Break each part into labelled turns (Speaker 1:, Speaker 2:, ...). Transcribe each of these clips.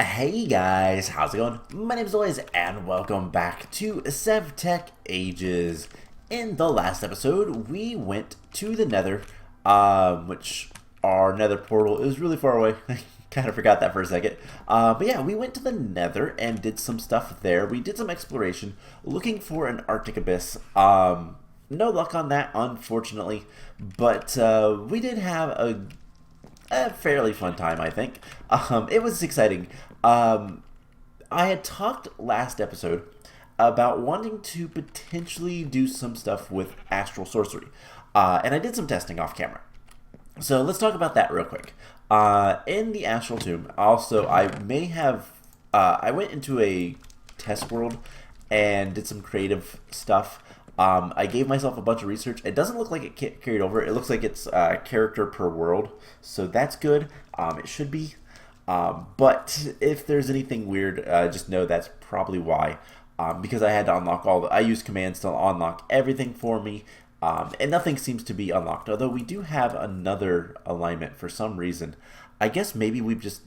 Speaker 1: Hey guys, how's it going? My name is Lois, and welcome back to SevTech Ages. In the last episode, we went to the Nether, which our Nether portal is really far away. I kind of forgot that for a second. But yeah, we went to the Nether and did some stuff there. We did some exploration, looking for an Arctic abyss. No luck on that, unfortunately, but we did have a fairly fun time, I think. It was exciting. I had talked last episode about wanting to potentially do some stuff with astral sorcery, and I did some testing off camera. So let's talk about that real quick. In the astral tomb, also, I went into a test world and did some creative stuff. I gave myself a bunch of research. It doesn't look like it carried over. It looks like it's character per world, so that's good. It should be. But if there's anything weird, just know that's probably why. Because I had to unlock I used commands to unlock everything for me, and nothing seems to be unlocked. Although we do have another alignment for some reason. I guess maybe we've just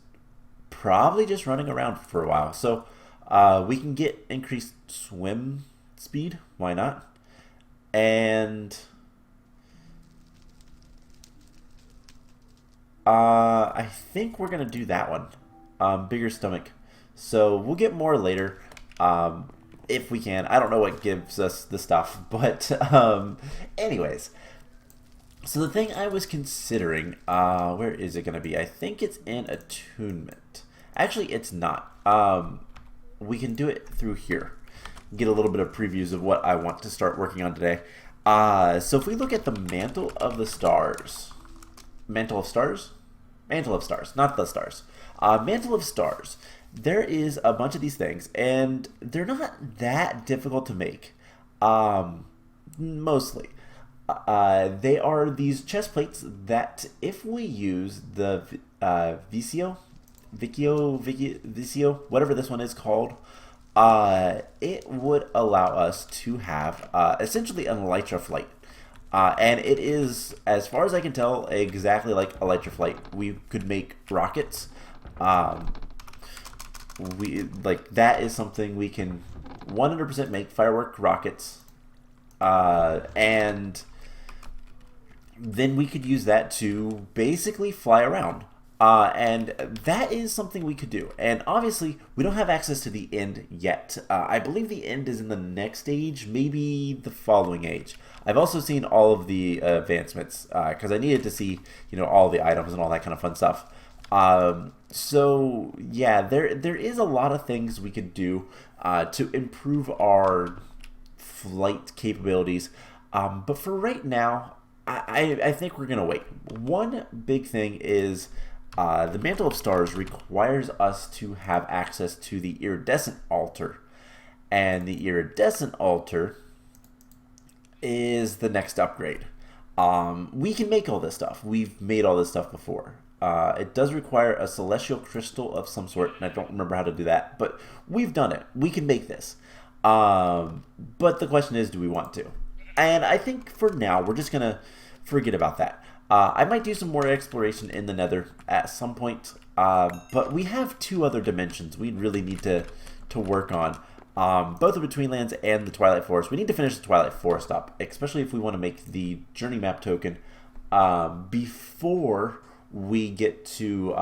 Speaker 1: probably just running around for a while. So we can get increased swim speed. Why not? And I think we're gonna do that one. Bigger stomach. So we'll get more later, if we can. I don't know what gives us the stuff, but anyways. So the thing I was considering, where is it gonna be? I think it's in attunement. Actually, it's not. We can do it through here. Get a little bit of previews of what I want to start working on today. So if we look at the Mantle of the Stars, Mantle of Stars, not the stars. Mantle of Stars. There is a bunch of these things, and they're not that difficult to make. Mostly, they are these chest plates that, if we use the Vicio, whatever this one is called. It would allow us to have essentially an elytra flight. And it is, as far as I can tell, exactly like elytra flight. We could make rockets. That is something we can 100% make, firework rockets. And then we could use that to basically fly around. And that is something we could do. And obviously, we don't have access to the end yet. I believe the end is in the next age, maybe the following age. I've also seen all of the advancements, because I needed to see, all the items and all that kind of fun stuff. So yeah, there is a lot of things we could do to improve our flight capabilities. But for right now, I think we're gonna wait. One big thing is, the Mantle of Stars requires us to have access to the Iridescent Altar. And the Iridescent Altar is the next upgrade. We can make all this stuff. We've made all this stuff before. It does require a celestial crystal of some sort, and I don't remember how to do that, but we've done it. We can make this. But the question is, do we want to? And I think for now, we're just going to forget about that. I might do some more exploration in the Nether at some point, but we have two other dimensions we really need to work on, both the Betweenlands and the Twilight Forest. We need to finish the Twilight Forest up, especially if we want to make the Journey Map token before we get to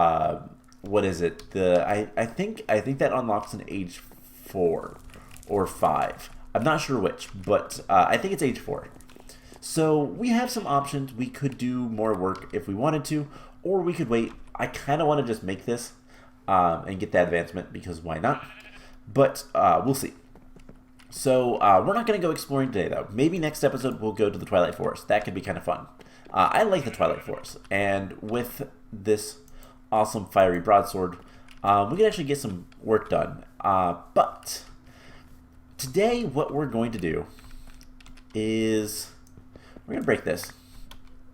Speaker 1: what is it? I think that unlocks an age 4 or 5. I'm not sure which, but I think it's age 4. So we have some options. We could do more work if we wanted to, or we could wait. I kind of want to just make this and get that advancement, because why not? But we'll see. So we're not going to go exploring today, though. Maybe next episode we'll go to the Twilight Forest. That could be kind of fun. I like the Twilight Forest, and with this awesome fiery broadsword, we can actually get some work done. But today what we're going to do is, we're going to break this,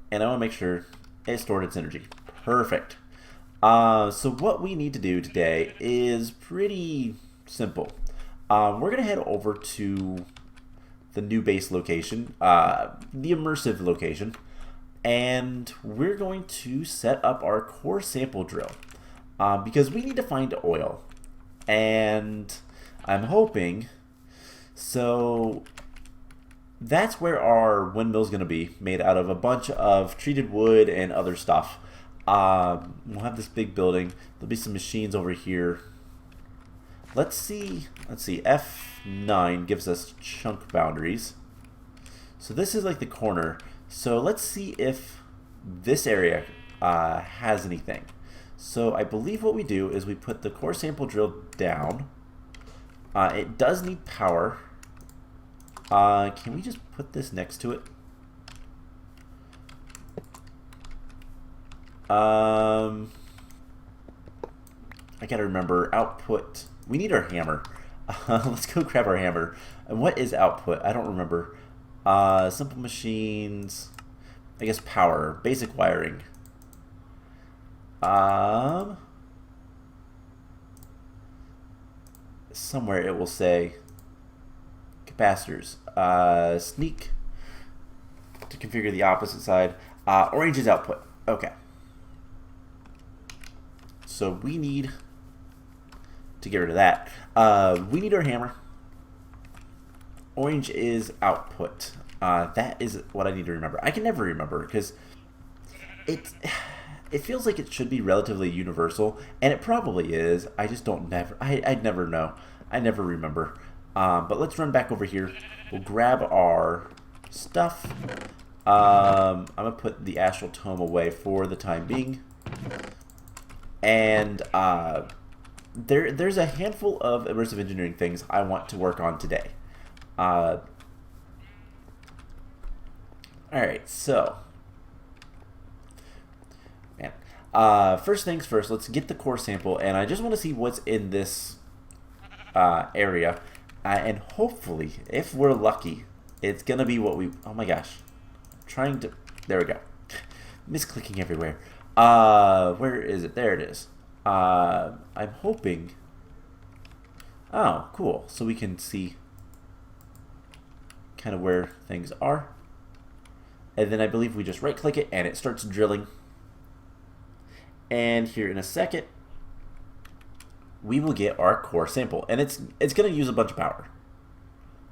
Speaker 1: and I want to make sure it stored its energy. Perfect. So what we need to do today is pretty simple. We're going to head over to the new base location, the immersive location, and we're going to set up our core sample drill. because we need to find oil. And I'm hoping, so that's where our windmill's going to be, made out of a bunch of treated wood and other stuff. We'll have this big building. There'll be some machines over here. Let's see, F9 gives us chunk boundaries. So this is like the corner. So let's see if this area has anything. So I believe what we do is we put the core sample drill down. It does need power. Can we just put this next to it? I gotta remember output. We need our hammer. Let's go grab our hammer. And what is output? I don't remember. Simple machines. I guess power. Basic wiring. Somewhere it will say capacitors. Sneak to configure the opposite side. Orange is output. Okay. So we need to get rid of that. We need our hammer. Orange is output. That is what I need to remember. I can never remember because it feels like it should be relatively universal, and it probably is. I just don't I'd never know. I never remember. But let's run back over here. We'll grab our stuff. I'm gonna put the astral tome away for the time being. And there's a handful of immersive engineering things I want to work on today. Alright, so man, first things first, let's get the core sample, and I just want to see what's in this area, and hopefully, if we're lucky, it's gonna be what we, oh my gosh, I'm trying to, there we go, misclicking everywhere. Where is it? There it is. I'm hoping, oh, cool, so we can see kind of where things are. And then I believe we just right click it and it starts drilling. And here in a second, we will get our core sample. And it's going to use a bunch of power,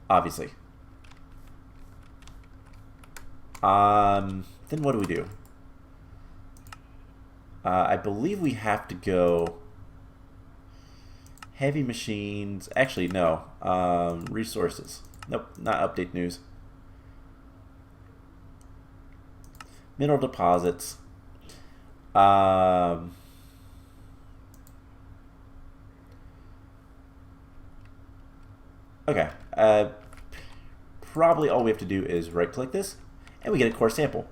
Speaker 1: obviously. Then what do we do? I believe we have to go heavy machines. Actually, no. Resources. Nope, not update news. Mineral deposits. Okay. Probably all we have to do is right click this and we get a core sample.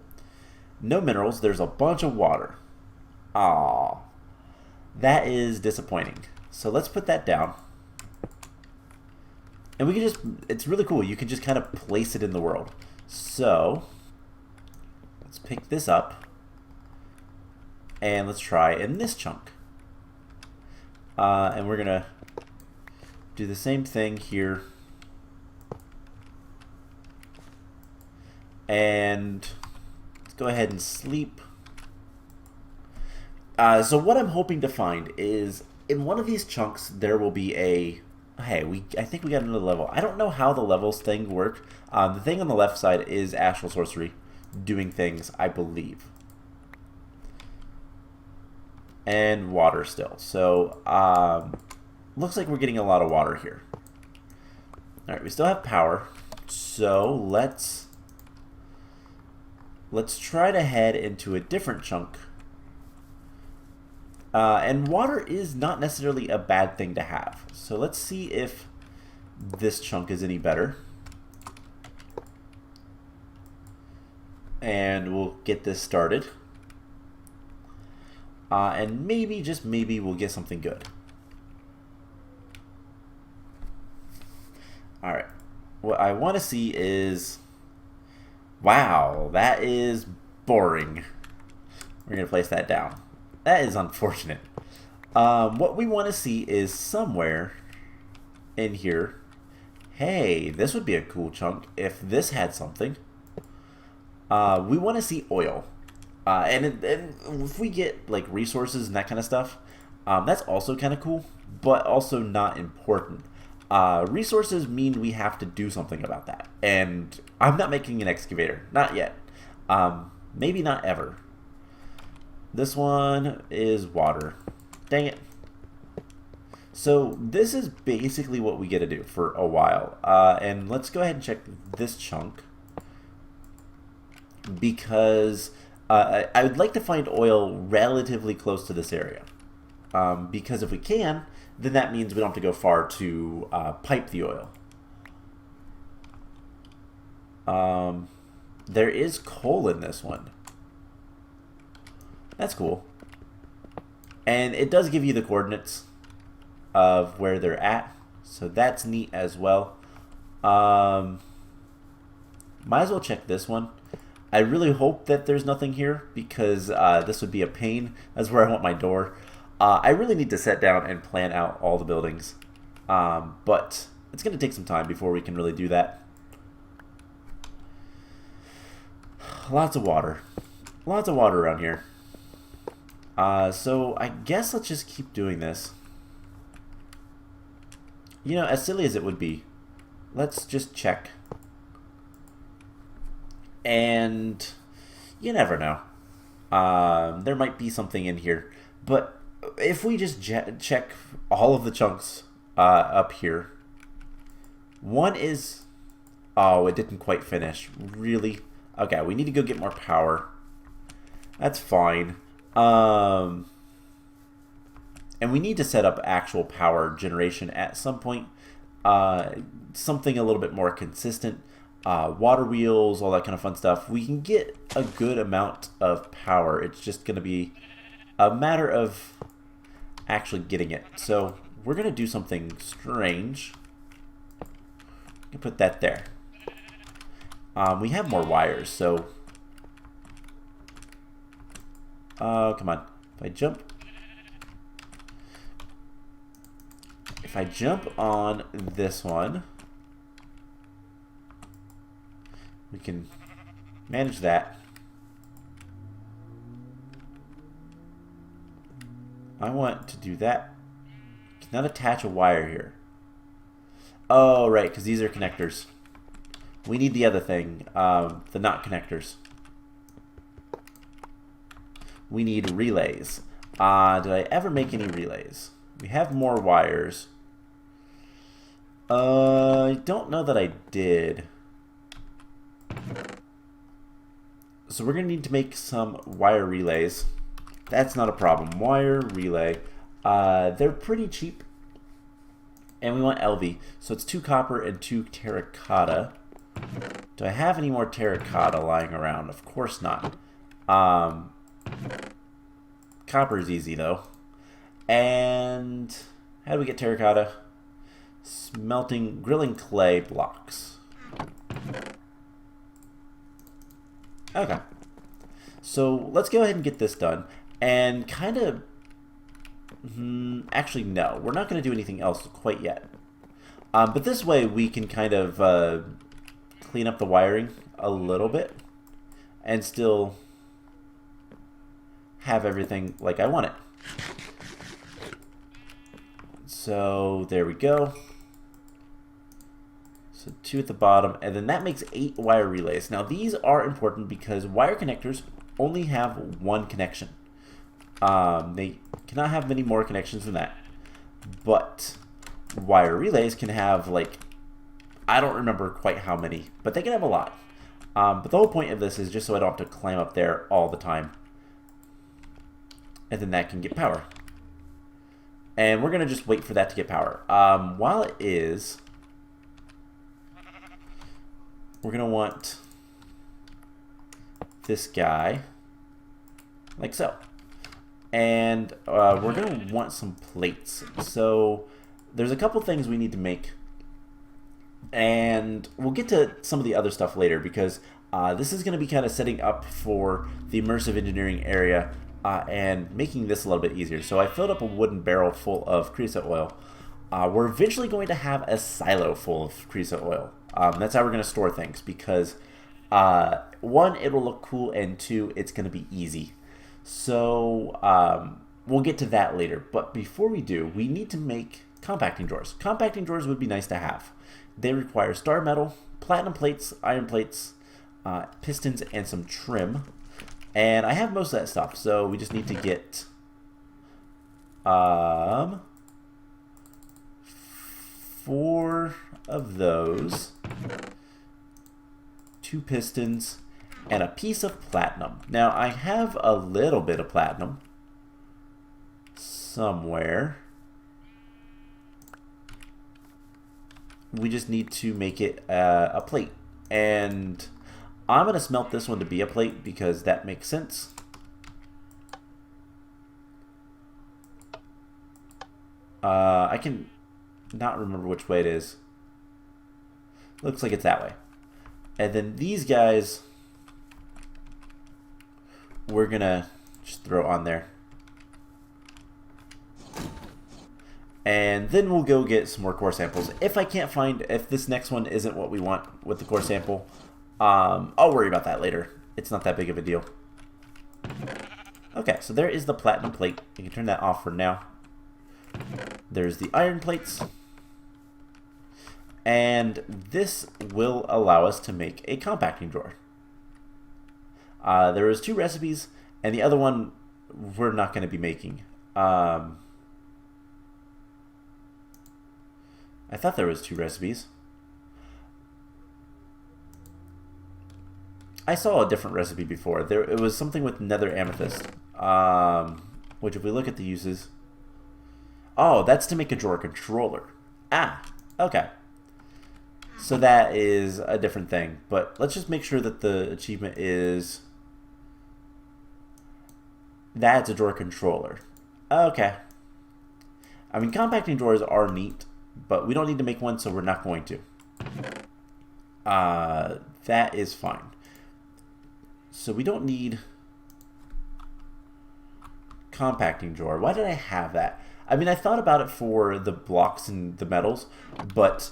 Speaker 1: No minerals, there's a bunch of water. Aww. That is disappointing. So let's put that down. And we can just, it's really cool. You can just kind of place it in the world. So let's pick this up. And let's try in this chunk. And we're going to do the same thing here. And let's go ahead and sleep. So what I'm hoping to find is in one of these chunks there will be a, hey, I think we got another level. I don't know how the levels thing work. The thing on the left side is astral sorcery doing things, I believe. And water still. So looks like we're getting a lot of water here. Alright, we still have power. So let's try to head into a different chunk. And water is not necessarily a bad thing to have. So let's see if this chunk is any better. And we'll get this started. And maybe, just maybe, we'll get something good. Alright. What I want to see is... Wow, that is boring. We're going to place that down. That is unfortunate. What we want to see is somewhere in here. Hey, this would be a cool chunk if this had something. We want to see oil. And if we get like resources and that kind of stuff, That's also kind of cool, but also not important. Resources mean we have to do something about that. And I'm not making an excavator. Not yet. Maybe not ever. This one is water. Dang it. So this is basically what we get to do for a while. And let's go ahead and check this chunk. Because I would like to find oil relatively close to this area. Because if we can, then that means we don't have to go far to pipe the oil. There is coal in this one. That's cool. And it does give you the coordinates of where they're at. So that's neat as well. Might as well check this one. I really hope that there's nothing here because this would be a pain. That's where I want my door. I really need to sit down and plan out all the buildings. But it's going to take some time before we can really do that. Lots of water. Lots of water around here. So I guess let's just keep doing this. You know, as silly as it would be, let's just check. And you never know. There might be something in here. But if we just check all of the chunks up here. One is... Oh, it didn't quite finish. Really? Okay, we need to go get more power. That's fine. And we need to set up actual power generation at some point. Something a little bit more consistent. Water wheels, all that kind of fun stuff. We can get a good amount of power. It's just going to be a matter of actually getting it. So we're going to do something strange. You can put that there. We have more wires, so... come on. If I jump on this one, we can manage that. I want to do that. Cannot attach a wire here. Oh, right, because these are connectors. We need the other thing, the not connectors. We need relays. Did I ever make any relays? We have more wires. I don't know that I did. So we're going to need to make some wire relays. That's not a problem. Wire relay. They're pretty cheap. And we want LV. So it's 2 copper and 2 terracotta. Do I have any more terracotta lying around? Of course not. Copper is easy though. And how do we get terracotta? Smelting, grilling clay blocks. Okay. So let's go ahead and get this done. And kind of... actually, no. We're not going to do anything else quite yet. But this way we can kind of clean up the wiring a little bit. And still have everything like I want it. So there we go. So 2 at the bottom, and then that makes 8 wire relays. Now these are important because wire connectors only have 1 connection. They cannot have many more connections than that. But wire relays can have, like, I don't remember quite how many, but they can have a lot. But the whole point of this is just so I don't have to climb up there all the time. And then that can get power. And we're going to just wait for that to get power. While it is, we're going to want this guy, like so. And we're going to want some plates. So there's a couple things we need to make. And we'll get to some of the other stuff later because this is going to be kind of setting up for the immersive engineering area and making this a little bit easier. So I filled up a wooden barrel full of creosote oil. We're eventually going to have a silo full of creosote oil. That's how we're going to store things because 1, it'll look cool, and 2, it's going to be easy. So we'll get to that later. But before we do, we need to make compacting drawers. Compacting drawers would be nice to have. They require star metal, platinum plates, iron plates, pistons, and some trim. And I have most of that stuff, so we just need to get 4 of those, 2 pistons, and a piece of platinum. Now, I have a little bit of platinum somewhere. We just need to make it a plate. And I'm going to smelt this one to be a plate because that makes sense. I can not remember which way it is. Looks like it's that way. And then these guys, we're going to just throw on there. And then we'll go get some more core samples. If I can't find, if this next one isn't what we want with the core sample, I'll worry about that later. It's not that big of a deal. Okay, so there is the platinum plate. You can turn that off for now. There's the iron plates. And this will allow us to make a compacting drawer. There is 2 recipes, and the other one we're not going to be making. I thought there was 2 recipes. I saw a different recipe before. It was something with nether amethyst, which if we look at the uses, oh, that's to make a drawer controller. Ah, okay. So that is a different thing. But let's just make sure that the achievement is that's a drawer controller. Okay. I mean, compacting drawers are neat, but we don't need to make one, so we're not going to. That is fine. So we don't need compacting drawer. Why did I have that? I mean, I thought about it for the blocks and the metals, but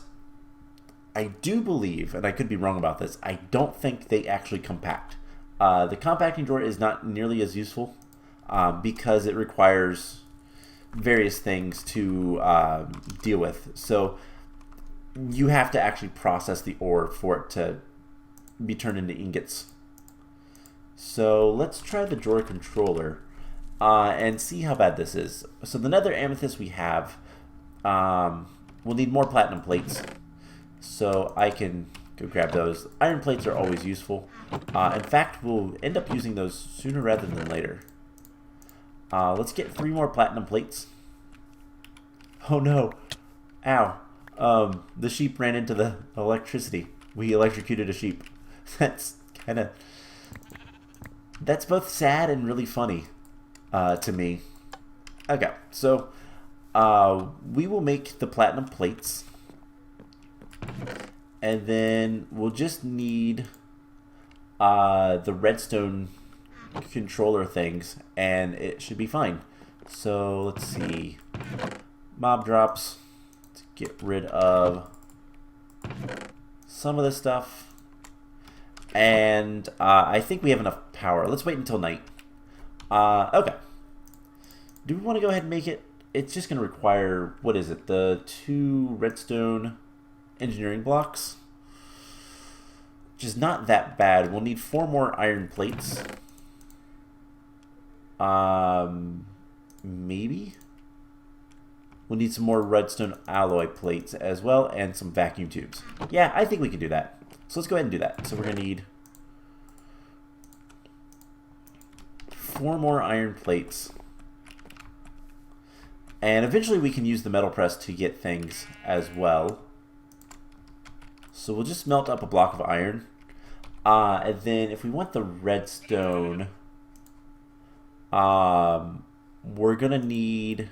Speaker 1: I do believe, and I could be wrong about this, I don't think they actually compact. The compacting drawer is not nearly as useful because it requires various things to deal with. So you have to actually process the ore for it to be turned into ingots. So let's try the drawer controller and see how bad this is. So the nether amethyst we have, we'll need more platinum plates. So I can go grab those. Iron plates are always useful. In fact, we'll end up using those sooner rather than later. Let's get 3 more platinum plates. Oh no. Ow. The sheep ran into the electricity. We electrocuted a sheep. That's both sad and really funny to me. Okay, so we will make the platinum plates. And then we'll just need the redstone controller things, and it should be fine. So let's see. Mob drops to get rid of some of this stuff. And I think we have enough power. Let's wait until night. Okay. Do we want to go ahead and make it? It's just going to require, what is it? The 2 redstone engineering blocks. Which is not that bad. We'll need 4 more iron plates. Maybe? We'll need some more redstone alloy plates as well, and some vacuum tubes. Yeah, I think we can do that. So let's go ahead and do that. So we're going to need 4 more iron plates. And eventually we can use the metal press to get things as well. So we'll just melt up a block of iron. And then if we want the redstone, we're going to need,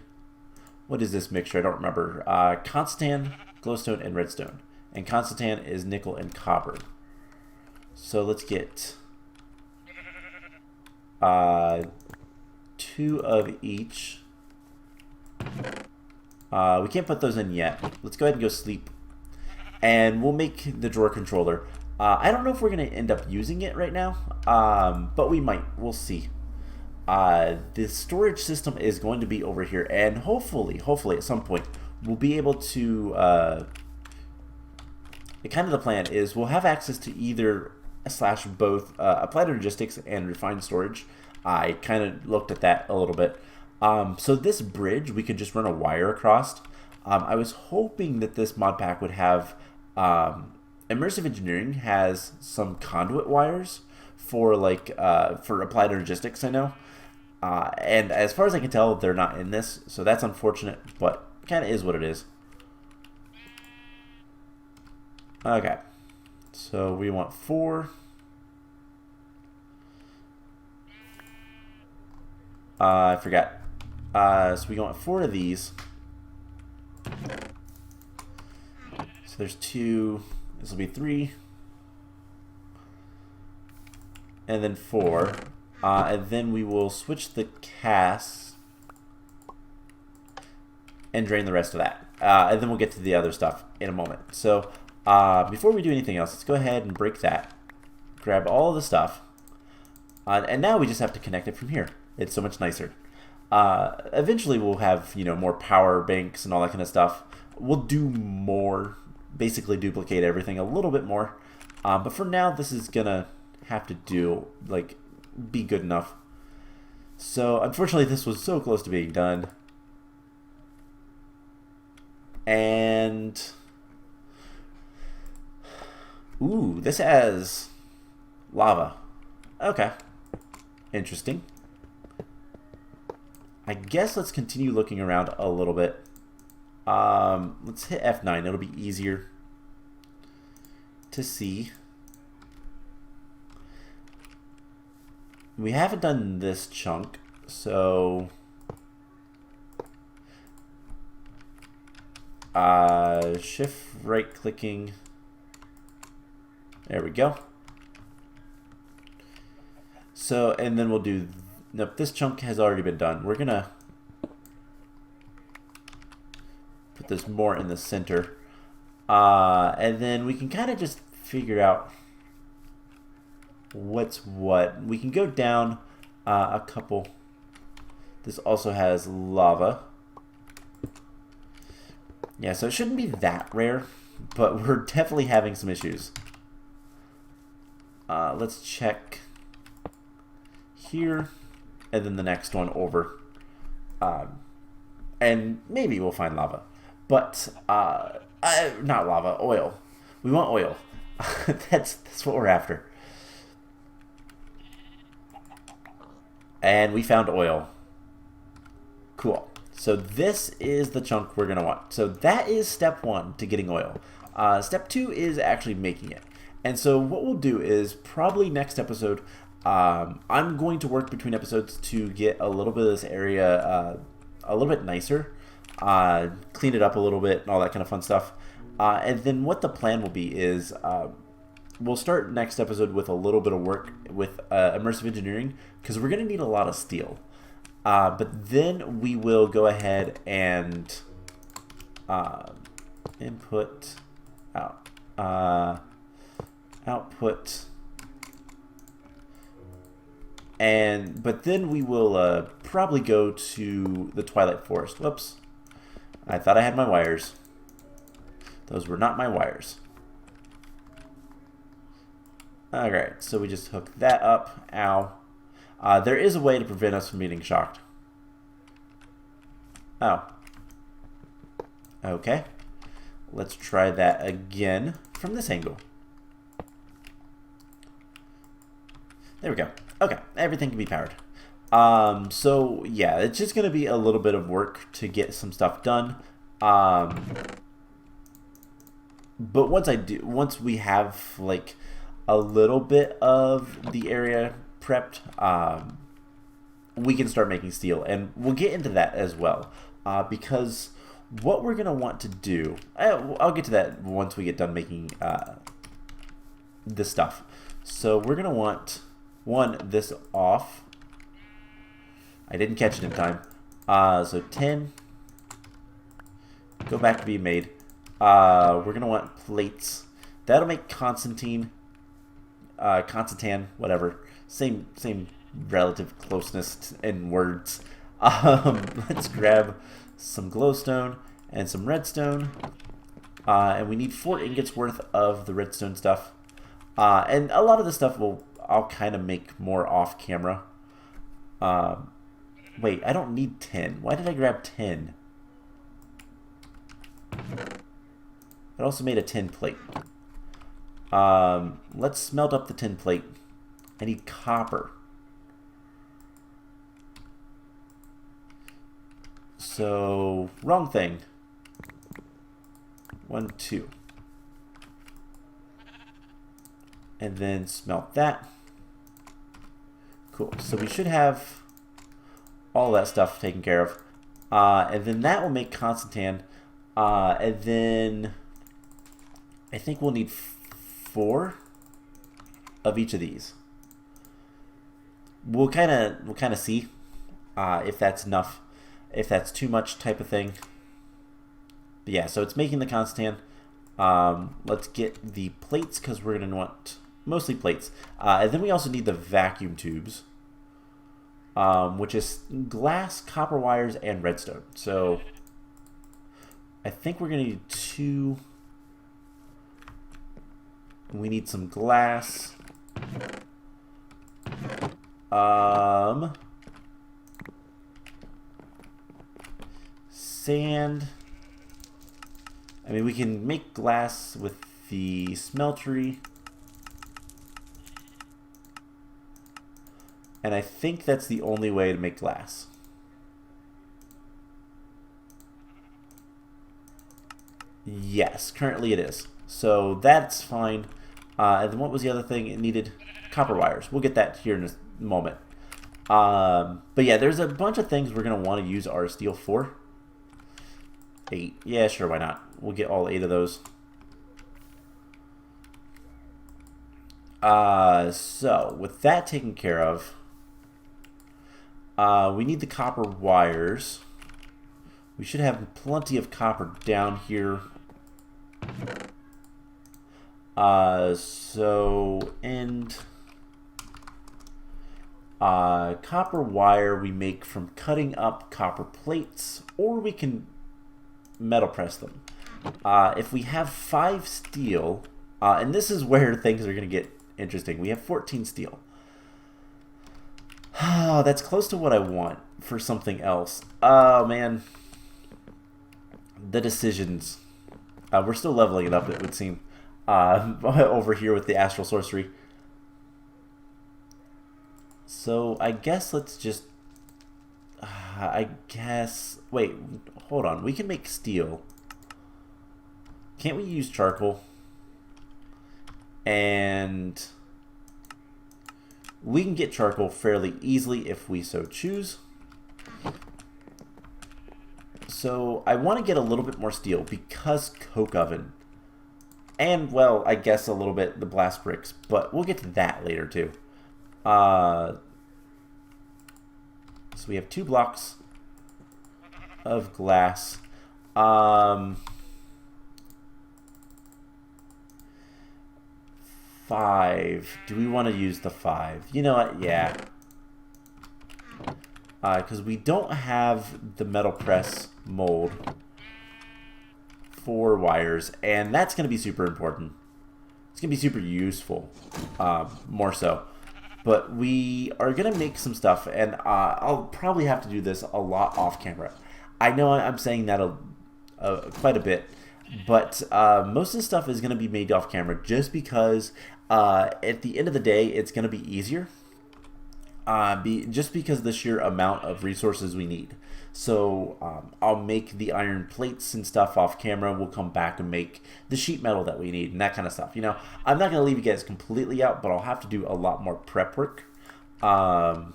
Speaker 1: what is this mixture? I don't remember. Constan, glowstone, and redstone. And Constan is nickel and copper. So let's get 2 of each. We can't put those in yet. Let's go ahead and go sleep. And we'll make the drawer controller. I don't know if we're going to end up using it right now, but we might. We'll see. the storage system is going to be over here, and hopefully at some point we'll be able to kind of the plan is we'll have access to either slash both applied logistics and refined storage. I kind of looked at that a little bit. So this bridge we could just run a wire across. I was hoping that this mod pack would have immersive engineering has some conduit wires for like for applied logistics, I know. And as far as I can tell, they're not in this, so that's unfortunate, but kind of is what it is. Okay, so we want 4. I forgot. So we want 4 of these. So there's 2. This will be 3. And then 4. And then we will switch the casts and drain the rest of that. And then we'll get to the other stuff in a moment. So before we do anything else, let's go ahead and break that. Grab all of the stuff. And now we just have to connect it from here. It's so much nicer. Eventually we'll have, you know, more power banks and all that kind of stuff. We'll do more, basically duplicate everything a little bit more. But for now, this is gonna have to do, like, be good enough. So unfortunately this was so close to being done. And ooh, this has lava. Okay, interesting. I guess let's continue looking around a little bit. Let's hit F9. It'll be easier to see. We haven't done this chunk, so shift right clicking. There we go. So, and then we'll do, nope, this chunk has already been done. We're gonna put this more in the center. And then we can kind of just figure out what's what. We can go down a couple. This also has lava. Yeah, so it shouldn't be that rare, but we're definitely having some issues. Let's check here, and then the next one over. And maybe we'll find lava. But, not lava, oil. We want oil. That's what we're after. And we found oil. Cool. So this is the chunk we're going to want. So that is step 1 to getting oil. Step 2 is actually making it. And so what we'll do is probably next episode, I'm going to work between episodes to get a little bit of this area a little bit nicer, clean it up a little bit and all that kind of fun stuff. And then what the plan will be is we'll start next episode with a little bit of work with immersive engineering, because we're going to need a lot of steel. But then we will go ahead and input, out, output, but then we will probably go to the Twilight Forest. Whoops, I thought I had my wires. Those were not my wires. Alright, so we just hook that up. Ow. There is a way to prevent us from getting shocked. Oh. Okay. Let's try that again from this angle. There we go. Okay, everything can be powered. So yeah, it's just going to be a little bit of work to get some stuff done. But once we have like a little bit of the area prepped, we can start making steel, and we'll get into that as well, because what we're gonna want to do, I'll get to that once we get done making this stuff. So we're gonna want this off. I didn't catch it in time. So 10, go back to being made. We're gonna want plates. That'll make Constantine, whatever, same relative closeness in words. Let's grab some glowstone and some redstone. And we need 4 ingots worth of the redstone stuff. And a lot of the stuff I'll kind of make more off camera. Wait, I don't need 10. Why did I grab 10? I also made a tin plate. Let's smelt up the tin plate. I need copper. So, wrong thing. 1, 2. And then smelt that. Cool. So we should have all that stuff taken care of. And then that will make Constantan. And then I think we'll need 4 of each of these. We'll kind of see if that's enough, if that's too much type of thing. But yeah, so it's making the Constantan. Let's get the plates because we're gonna want mostly plates. And then we also need the vacuum tubes, which is glass, copper wires, and redstone. So I think we're gonna need 2. We need some glass. Sand. I mean, we can make glass with the smeltery. And I think that's the only way to make glass. Yes, currently it is. So that's fine. And then what was the other thing? It needed copper wires. We'll get that here in a moment. But yeah, there's a bunch of things we're going to want to use our steel for. 8. Yeah, sure, why not? We'll get all 8 of those. So, with that taken care of, we need the copper wires. We should have plenty of copper down here. Copper wire we make from cutting up copper plates, or we can metal press them. If we have 5 steel, and this is where things are going to get interesting. We have 14 steel. That's close to what I want for something else. Oh, man. The decisions. We're still leveling it up, it would seem. Over here with the astral sorcery. So, I guess let's just... Wait, hold on. We can make steel. Can't we use charcoal? And we can get charcoal fairly easily if we so choose. So I want to get a little bit more steel because coke oven. And, well, I guess a little bit the blast bricks. But we'll get to that later, too. So we have 2 blocks of glass. 5. Do we want to use the 5? You know what? Yeah. Because we don't have the metal press mold for wires, and that's going to be super important. It's going to be super useful, more so. But we are going to make some stuff, and I'll probably have to do this a lot off camera. I know I'm saying that quite a bit, but most of the stuff is going to be made off camera just because at the end of the day, it's going to be easier. Just because of the sheer amount of resources we need. So I'll make the iron plates and stuff off camera. We'll come back and make the sheet metal that we need and that kind of stuff. You know, I'm not going to leave you guys completely out, but I'll have to do a lot more prep work and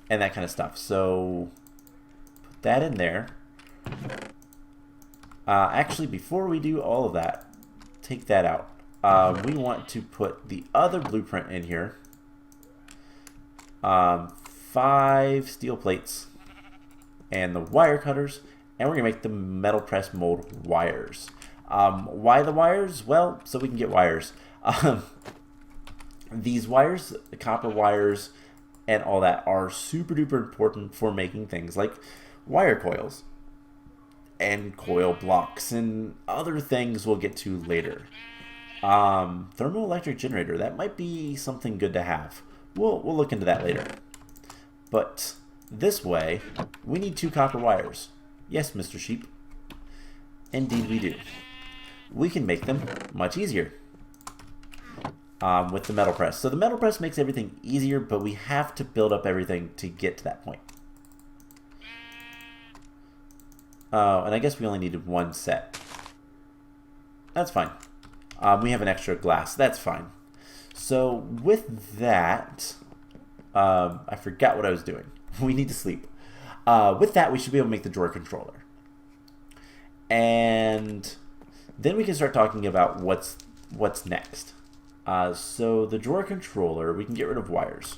Speaker 1: that kind of stuff. So put that in there. Actually, before we do all of that, take that out. We want to put the other blueprint in here. 5 steel plates and the wire cutters, and we're gonna make the metal press mold wires. Why the wires? Well, so we can get wires. These wires, the copper wires, and all that are super duper important for making things like wire coils and coil blocks and other things we'll get to later. Thermoelectric generator, that might be something good to have. We'll look into that later. But this way, we need 2 copper wires. Yes, Mr. Sheep. Indeed we do. We can make them much easier with the metal press. So the metal press makes everything easier, but we have to build up everything to get to that point. And I guess we only needed 1 set. That's fine. We have an extra glass. That's fine. So with that, I forgot what I was doing. We need to sleep. With that, we should be able to make the drawer controller. And then we can start talking about what's next. So the drawer controller, we can get rid of wires.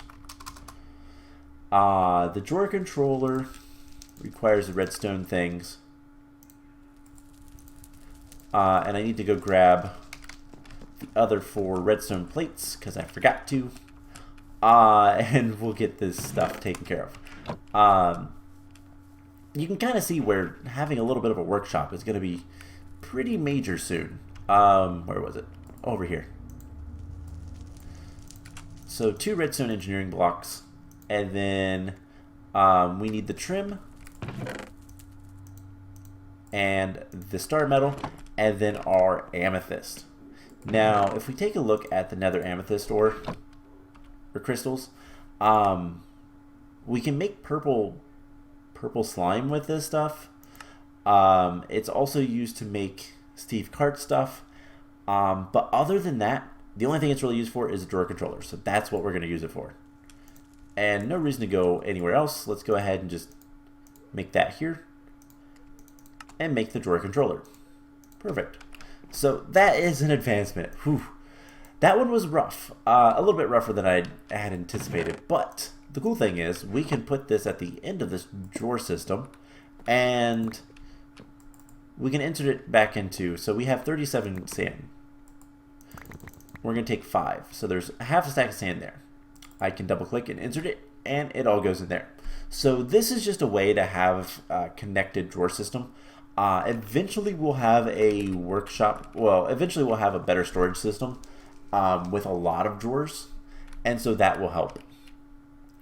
Speaker 1: The drawer controller requires the redstone things. And I need to go grab the other 4 redstone plates because I forgot to. And we'll get this stuff taken care of. You can kind of see where having a little bit of a workshop is going to be pretty major soon. Where was it? Over here. So 2 redstone engineering blocks, and then we need the trim and the star metal, and then our amethyst. Now, if we take a look at the nether amethyst ore or crystals, we can make purple slime with this stuff. It's also used to make Steve Cart stuff. But other than that, the only thing it's really used for is a drawer controller. So that's what we're going to use it for. And no reason to go anywhere else. Let's go ahead and just make that here. And make the drawer controller. Perfect. So that is an advancement. Whew. That one was rough. A little bit rougher than I had anticipated. But the cool thing is we can put this at the end of this drawer system. And we can insert it back into. So we have 37 sand. We're going to take 5. So there's half a stack of sand there. I can double click and insert it, and it all goes in there. So this is just a way to have a connected drawer system. Eventually we'll have a workshop. Well, eventually we'll have a better storage system with a lot of drawers. And so that will help.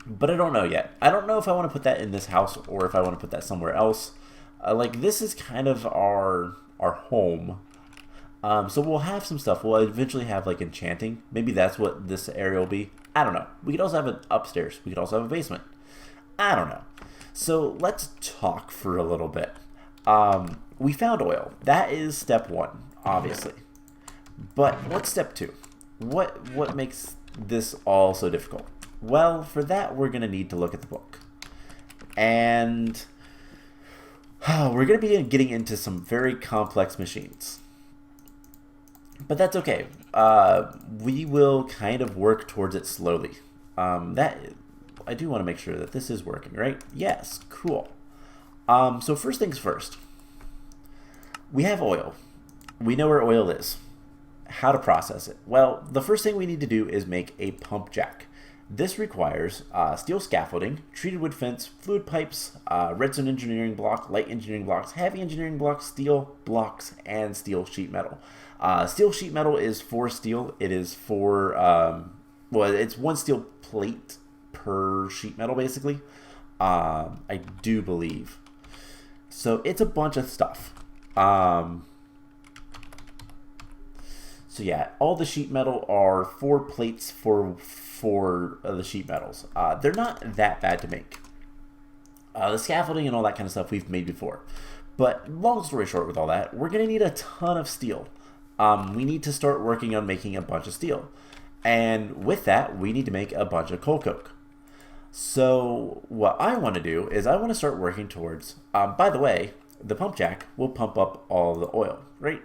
Speaker 1: But I don't know yet. I don't know if I want to put that in this house or if I want to put that somewhere else. Like this is kind of our home. So we'll have some stuff. We'll eventually have like enchanting. Maybe that's what this area will be. I don't know. We could also have it upstairs. We could also have a basement. I don't know. So let's talk for a little bit. We found oil. That is step 1, obviously. But what's step 2? What makes this all so difficult? Well, for that we're going to need to look at the book. And we're going to be getting into some very complex machines. But that's okay. We will kind of work towards it slowly. I do want to make sure that this is working, right? Yes, cool. So first things first. We have oil. We know where oil is. How to process it? Well, the first thing we need to do is make a pump jack. This requires steel scaffolding, treated wood fence, fluid pipes, redstone engineering block, light engineering blocks, heavy engineering blocks, steel blocks, and steel sheet metal. Steel sheet metal is 4 steel. It is for, well, it's 1 steel plate per sheet metal, basically. I do believe. So it's a bunch of stuff. So yeah, all the sheet metal are 4 plates for the sheet metals. They're not that bad to make. The scaffolding and all that kind of stuff we've made before. But long story short with all that, we're going to need a ton of steel. We need to start working on making a bunch of steel. And with that, we need to make a bunch of coal coke. So what I want to do is I want to start working towards, by the way, the pump jack will pump up all the oil, right?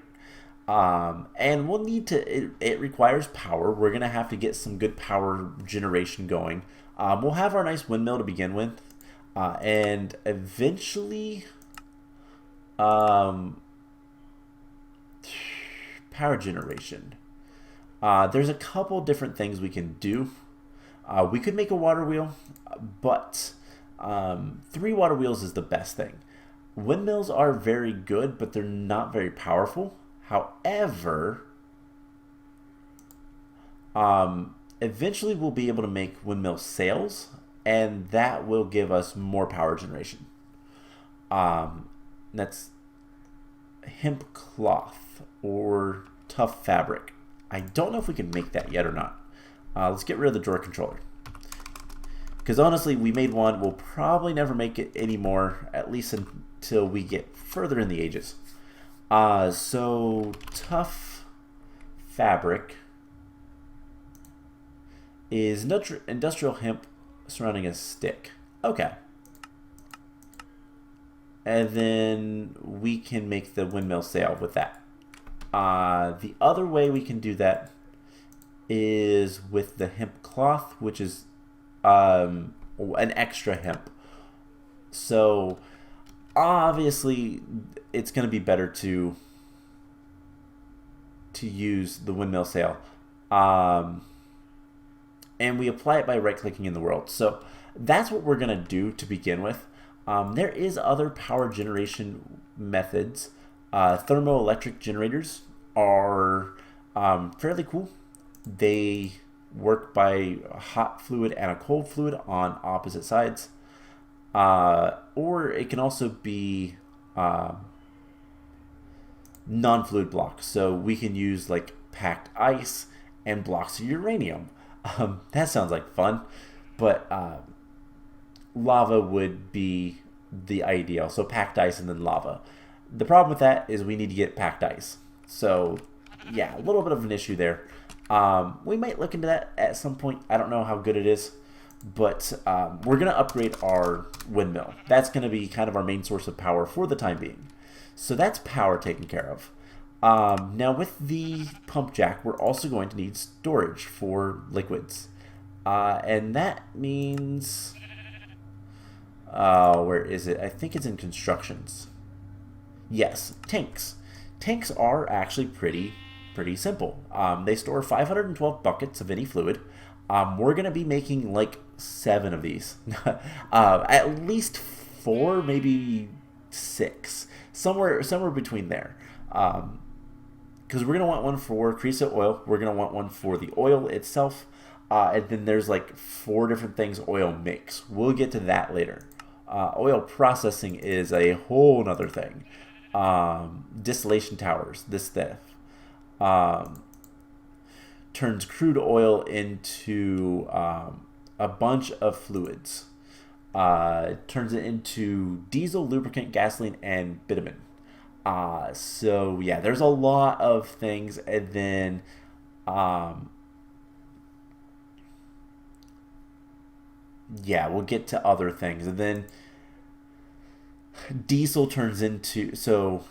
Speaker 1: And we'll need to, it requires power. We're going to have to get some good power generation going. We'll have our nice windmill to begin with. And eventually, power generation. There's a couple different things we can do. We could make a water wheel, but 3 water wheels is the best thing. Windmills are very good, but they're not very powerful. However, eventually we'll be able to make windmill sails, and that will give us more power generation. That's hemp cloth or tough fabric. I don't know if we can make that yet or not. Let's get rid of the drawer controller. Because honestly, we made one. We'll probably never make it anymore, at least until we get further in the ages. So tough fabric is industrial hemp surrounding a stick. Okay. And then we can make the windmill sail with that. The other way we can do that is with the hemp cloth, which is an extra hemp. So obviously it's going to be better to use the windmill sail. And we apply it by right-clicking in the world. So that's what we're going to do to begin with. There is other power generation methods. Thermoelectric generators are fairly cool. They work by a hot fluid and a cold fluid on opposite sides. Or it can also be non-fluid blocks. So we can use like packed ice and blocks of uranium. That sounds like fun, but lava would be the ideal. So packed ice and then lava. The problem with that is we need to get packed ice. So yeah, a little bit of an issue there. We might look into that at some point. I don't know how good it is, but we're going to upgrade our windmill. That's going to be kind of our main source of power for the time being. So that's power taken care of. Now with the pump jack, we're also going to need storage for liquids. And that means, where is it? I think it's in constructions. Yes, tanks. Tanks are actually pretty simple. They store 512 buckets of any fluid. We're going to be making like 7 of these. At least 4, maybe 6. Somewhere between there. Because we're going to want one for creosote oil. We're going to want one for the oil itself. And then there's like 4 different things oil makes. We'll get to that later. Oil processing is a whole nother thing. Distillation towers, this stuff. Turns crude oil into a bunch of fluids. Turns it into diesel, lubricant, gasoline, and bitumen. So yeah, there's a lot of things, and then yeah, we'll get to other things, and then diesel turns into, so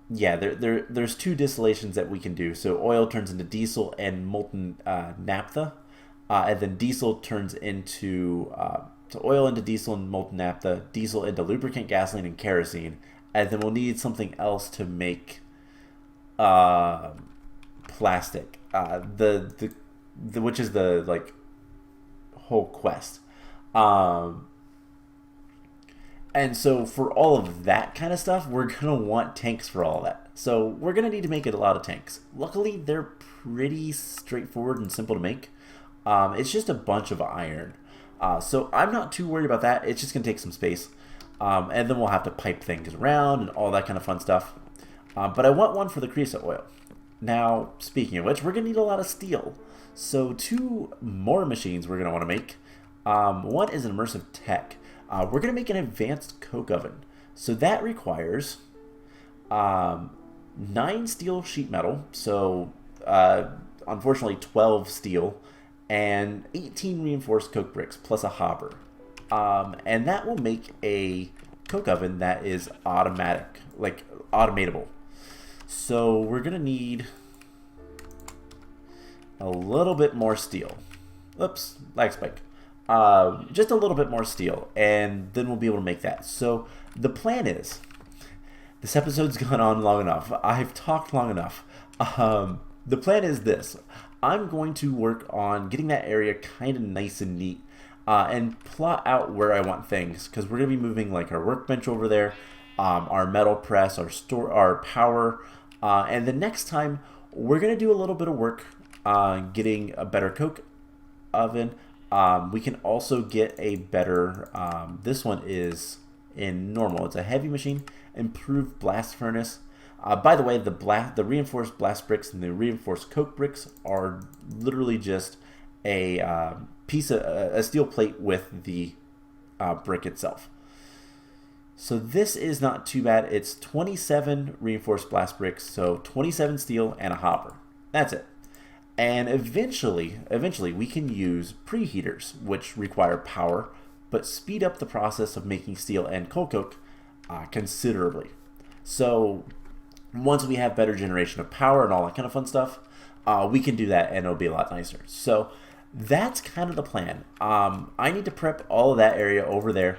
Speaker 1: yeah, there's 2 distillations that we can do. So oil turns into diesel and molten naphtha, and then diesel turns into so oil into diesel and molten naphtha, diesel into lubricant, gasoline, and kerosene, and then we'll need something else to make plastic. The which is the like whole quest. And so for all of that kind of stuff, we're going to want tanks for all of that. So we're going to need to make a lot of tanks. Luckily, they're pretty straightforward and simple to make. It's just a bunch of iron. So I'm not too worried about that. It's just going to take some space. And then we'll have to pipe things around and all that kind of fun stuff. But I want one for the creosote oil. Now, speaking of which, we're going to need a lot of steel. So 2 more machines we're going to want to make. One is an immersive tech. We're going to make an advanced coke oven. So that requires 9 steel sheet metal. So unfortunately 12 steel and 18 reinforced coke bricks plus a hopper. And that will make a coke oven that is automatic, like automatable. So we're going to need a little bit more steel. Oops, lag spike. Just a little bit more steel, and then we'll be able to make that. So the plan is, this episode's gone on long enough. I've talked long enough. The plan is this. I'm going to work on getting that area kind of nice and neat and plot out where I want things, because we're going to be moving like our workbench over there, our metal press, our power, and the next time we're going to do a little bit of work getting a better coke oven. We can also get a better, this one is in normal, it's a heavy machine, improved blast furnace. By the way, the reinforced blast bricks and the reinforced coke bricks are literally just a piece of a steel plate with the brick itself. So this is not too bad. It's 27 reinforced blast bricks, so 27 steel and a hopper. That's it. And eventually we can use preheaters, which require power, but speed up the process of making steel and coal coke considerably. So once we have better generation of power and all that kind of fun stuff, we can do that and it'll be a lot nicer. So that's kind of the plan. I need to prep all of that area over there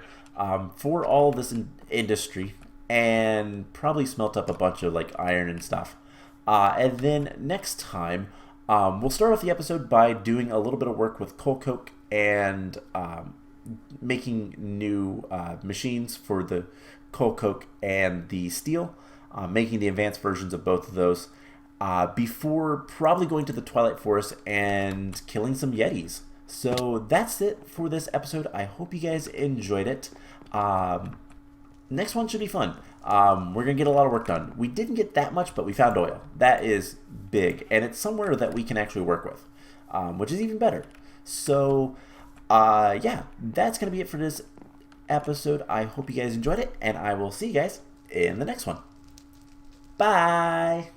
Speaker 1: for all of this industry and probably smelt up a bunch of like iron and stuff. And then next time, we'll start off the episode by doing a little bit of work with coal coke and making new machines for the coal coke and the steel, making the advanced versions of both of those before probably going to the Twilight Forest and killing some Yetis. So that's it for this episode. I hope you guys enjoyed it. Next one should be fun. We're going to get a lot of work done. We didn't get that much, but we found oil. That is big, and it's somewhere that we can actually work with, which is even better. So, yeah, that's going to be it for this episode. I hope you guys enjoyed it, and I will see you guys in the next one. Bye!